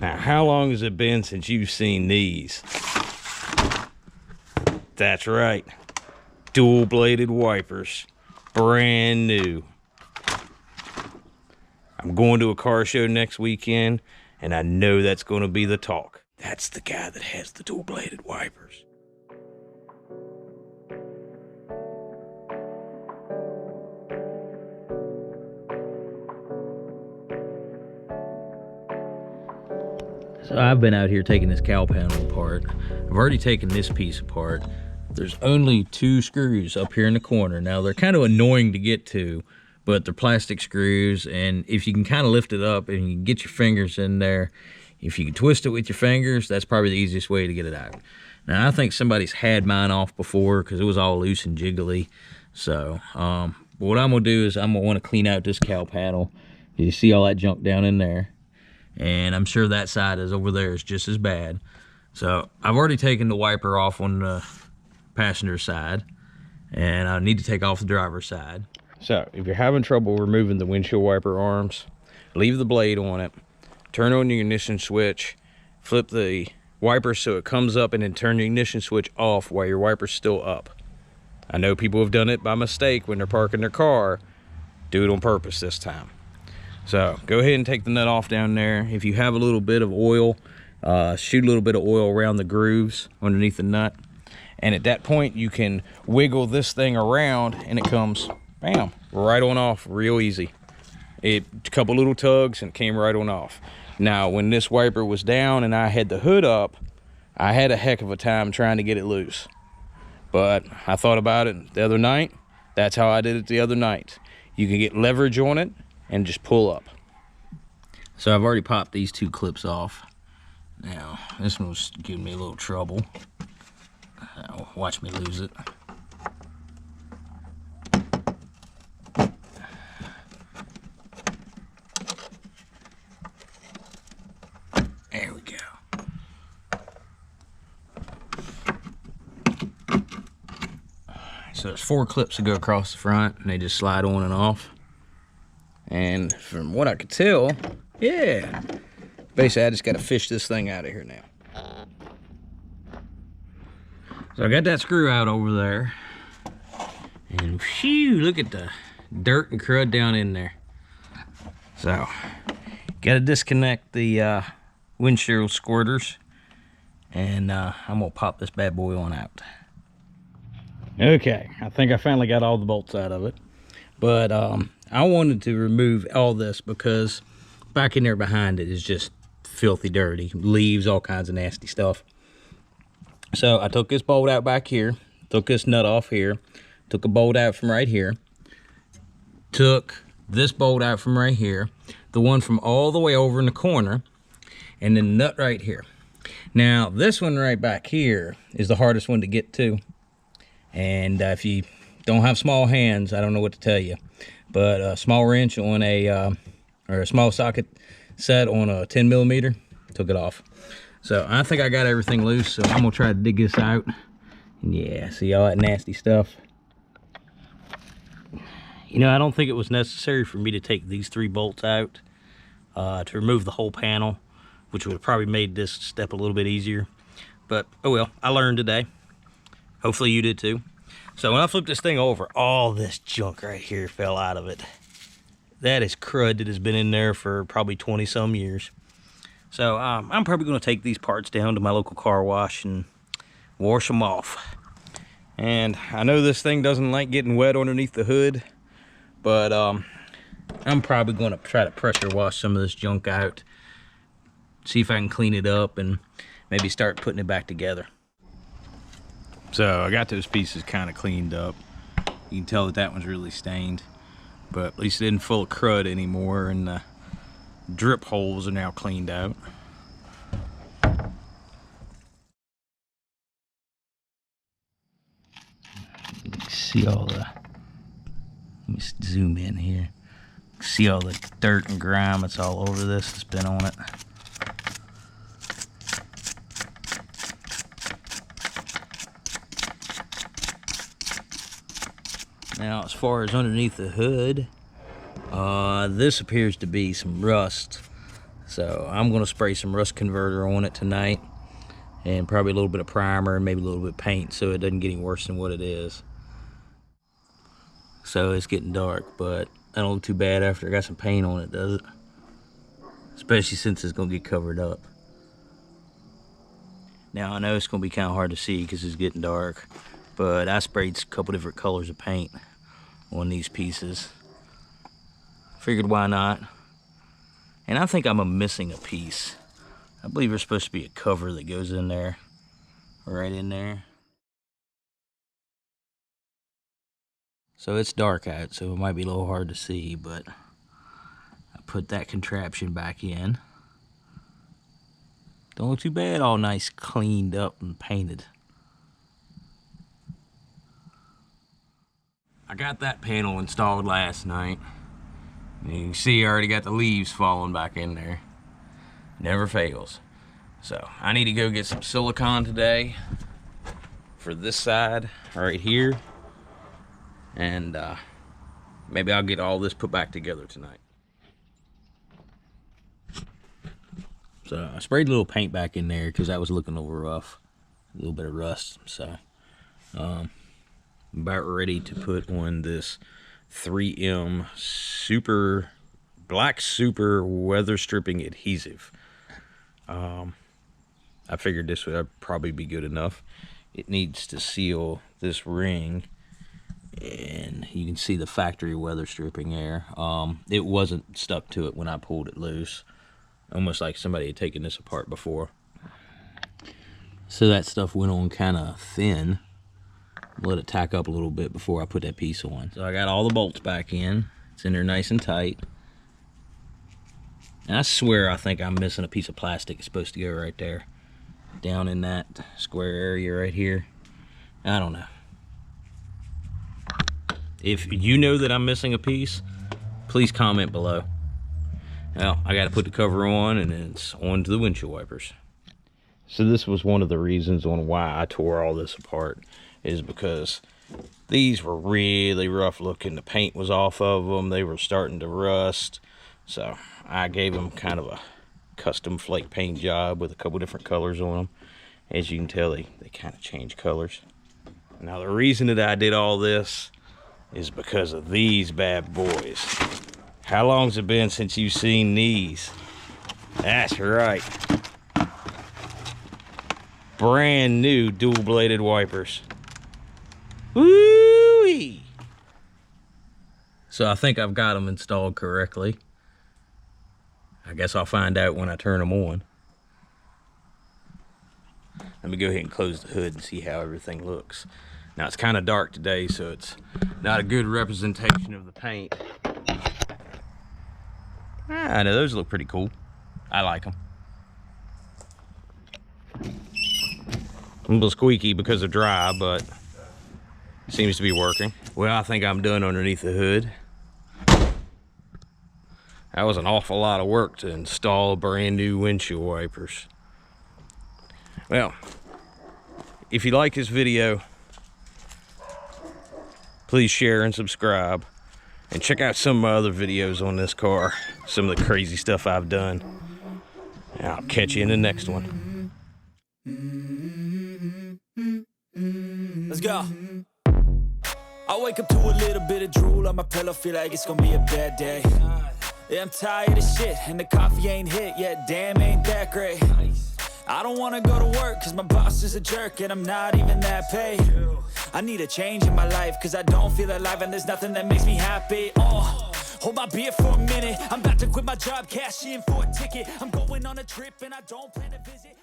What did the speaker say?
Now, how long has it been since you've seen these? That's right. Dual-bladed wipers. Brand new. I'm going to a car show next weekend, and I know that's going to be the talk. That's the guy that has the dual-bladed wipers. So I've been out here taking this cowl panel apart. I've already taken this piece apart. There's only 2 screws up here in the corner. Now they're kind of annoying to get to, but they're plastic screws, and if you can kind of lift it up and you can get your fingers in there, if you can twist it with your fingers, that's probably the easiest way to get it out. Now I think somebody's had mine off before because it was all loose and jiggly. So what I'm gonna do is I'm gonna want to clean out this cowl panel. You see all that junk down in there, and I'm sure that side is over there is just as bad. So I've already taken the wiper off on the passenger side, and I need to take off the driver's side. So if you're having trouble removing the windshield wiper arms, leave the blade on it, turn on your ignition switch, flip the wiper so it comes up, and then turn your ignition switch off while your wiper's still up. I know people have done it by mistake when they're parking their car. Do it on purpose this time. So go ahead and take the nut off down there. If you have a little bit of oil, shoot a little bit of oil around the grooves underneath the nut. And at that point, you can wiggle this thing around and it comes, bam, right on off real easy. A couple little tugs and it came right on off. Now, when this wiper was down and I had the hood up, I had a heck of a time trying to get it loose. But I thought about it the other night. That's how I did it the other night. You can get leverage on it and just pull up. So I've already popped these 2 clips off. Now, this one was giving me a little trouble. Watch me lose it. There we go. So there's 4 clips that go across the front, and they just slide on and off. And from what I could tell, yeah, basically I just got to fish this thing out of here now. So I got that screw out over there, and phew, look at the dirt and crud down in there. So got to disconnect the windshield squirters, and I'm gonna pop this bad boy on out. Okay, I think I finally got all the bolts out of it, but I wanted to remove all this because back in there behind it is just filthy dirty, leaves, all kinds of nasty stuff. So I took this bolt out back here, took this nut off here, took a bolt out from right here, took this bolt out from right here, the one from all the way over in the corner, and then the nut right here. Now this one right back here is the hardest one to get to, and if you don't have small hands, I don't know what to tell you, but a small wrench on a or a small socket set on a 10mm took it off. So I think I got everything loose, so I'm gonna try to dig this out. And yeah, see all that nasty stuff. You know, I don't think it was necessary for me to take these 3 bolts out to remove the whole panel, which would have probably made this step a little bit easier. But oh well, I learned today. Hopefully you did too. So when I flipped this thing over, all this junk right here fell out of it. That is crud that has been in there for probably 20 some years. So I'm probably going to take these parts down to my local car wash and wash them off. And I know this thing doesn't like getting wet underneath the hood, but I'm probably going to try to pressure wash some of this junk out, see if I can clean it up and maybe start putting it back together. So I got those pieces kind of cleaned up. You can tell that that one's really stained, but at least it isn't full of crud anymore, and the drip holes are now cleaned out. See all the, let me zoom in here. See all the dirt and grime that's all over this that's been on it. Now, as far as underneath the hood, this appears to be some rust. So I'm gonna spray some rust converter on it tonight, and probably a little bit of primer and maybe a little bit of paint so it doesn't get any worse than what it is. So it's getting dark, but that don't look too bad after I got some paint on it, does it? Especially since it's gonna get covered up. Now I know it's gonna be kind of hard to see because it's getting dark, but I sprayed a couple different colors of paint on these pieces. Figured why not. And I think I'm missing a piece. I believe there's supposed to be a cover that goes in there, right in there. So it's dark out, so it might be a little hard to see, but I put that contraption back in. Don't look too bad, all nice cleaned up and painted. I got that panel installed last night. And you can see I already got the leaves falling back in there. Never fails. So I need to go get some silicone today for this side right here. And maybe I'll get all this put back together tonight. So I sprayed a little paint back in there because that was looking a little rough. A little bit of rust. So I'm about ready to put on this 3M black super weather stripping adhesive. I figured this would probably be good enough. It needs to seal this ring, and you can see the factory weather stripping there. It wasn't stuck to it when I pulled it loose, almost like somebody had taken this apart before. So that stuff went on kind of thin. Let it tack up a little bit before I put that piece on. So I got all the bolts back in. It's in there nice and tight. And I swear I think I'm missing a piece of plastic. It's supposed to go right there, down in that square area right here. I don't know. If you know that I'm missing a piece, please comment below. Well, I got to put the cover on, and then it's on to the windshield wipers. So this was one of the reasons on why I tore all this apart, is because these were really rough looking. The paint was off of them. They were starting to rust. So I gave them kind of a custom flake paint job with a couple different colors on them. As you can tell, they kind of change colors. Now the reason that I did all this is because of these bad boys. How long's it been since you've seen these? That's right. Brand new dual bladed wipers. Woo-wee! So I think I've got them installed correctly. I guess I'll find out when I turn them on. Let me go ahead and close the hood and see how everything looks. Now it's kind of dark today, so it's not a good representation of the paint. I know those look pretty cool. I like them. A little squeaky because they're dry, but seems to be working. Well, I think I'm done underneath the hood. That was an awful lot of work to install brand new windshield wipers. Well, if you like this video, please share and subscribe, and check out some of my other videos on this car, some of the crazy stuff I've done. And I'll catch you in the next one. Let's go. I wake up to a little bit of drool on my pillow, feel like it's gonna be a bad day. Yeah, I'm tired of shit, and the coffee ain't hit yet, damn, ain't that great. I don't wanna go to work, cause my boss is a jerk, and I'm not even that paid. I need a change in my life, cause I don't feel alive, and there's nothing that makes me happy. Hold my beer for a minute, I'm about to quit my job, cash in for a ticket. I'm going on a trip, and I don't plan to visit.